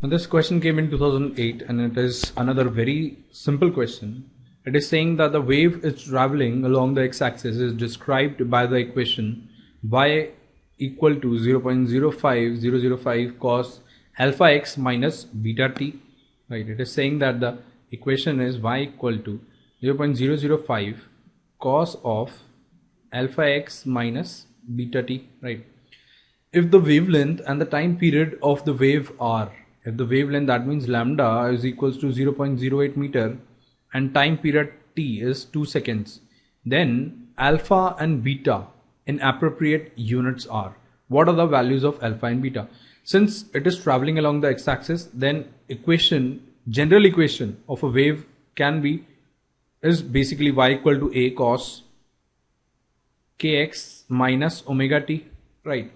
And this question came in 2008 and it is another very simple question. It is saying that the wave is traveling along the x-axis is described by the equation y equal to 0.05005 cos alpha x minus beta t. Right? It is saying that the equation is y equal to 0.005 cos of alpha x minus beta t. Right? If the wavelength and the time period of the wave are, if the wavelength, that means lambda, is equals to 0.08 meter and time period t is 2 seconds, then alpha and beta in appropriate units are. What are the values of alpha and beta? Since it is traveling along the x-axis, then general equation of a wave is basically y equal to a cos kx minus omega t, right?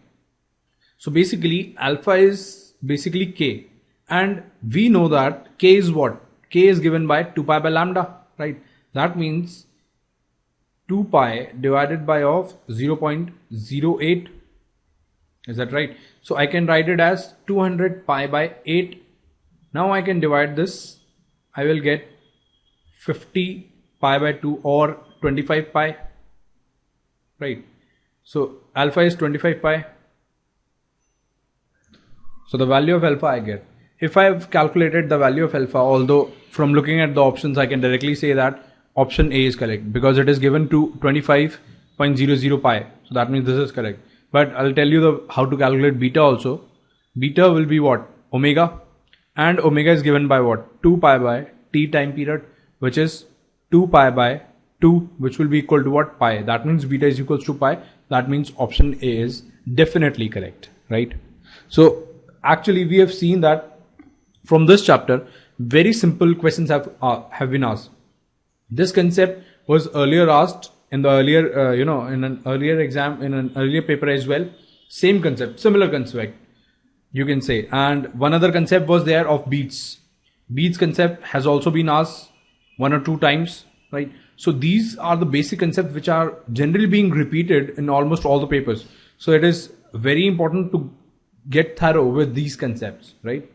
So basically alpha is basically k, and we know that k is what? K is given by 2 pi by lambda, right? That means 2 pi divided by of 0.08. Is that right? So I can write it as 200 pi by 8. Now I can divide this. I will get 50 pi by 2 or 25 pi. Right? So alpha is 25 pi. So the value of alpha I get. If I have calculated the value of alpha, although from looking at the options I can directly say that option A is correct because it is given to 25.00 pi. So that means this is correct. But I'll tell you how to calculate beta also. Beta will be what? Omega. And omega is given by what? 2 pi by t time period, which is 2 pi by 2, which will be equal to what? Pi. That means beta is equals to pi. That means option A is definitely correct, right? So actually we have seen that from this chapter, very simple questions have been asked. This concept was earlier asked in the earlier, in an earlier exam, in an earlier paper as well. Same concept, similar concept, you can say. And one other concept was there of beats. Beats concept has also been asked 1 or 2 times, right? So these are the basic concepts which are generally being repeated in almost all the papers. So it is very important to get thorough with these concepts, right?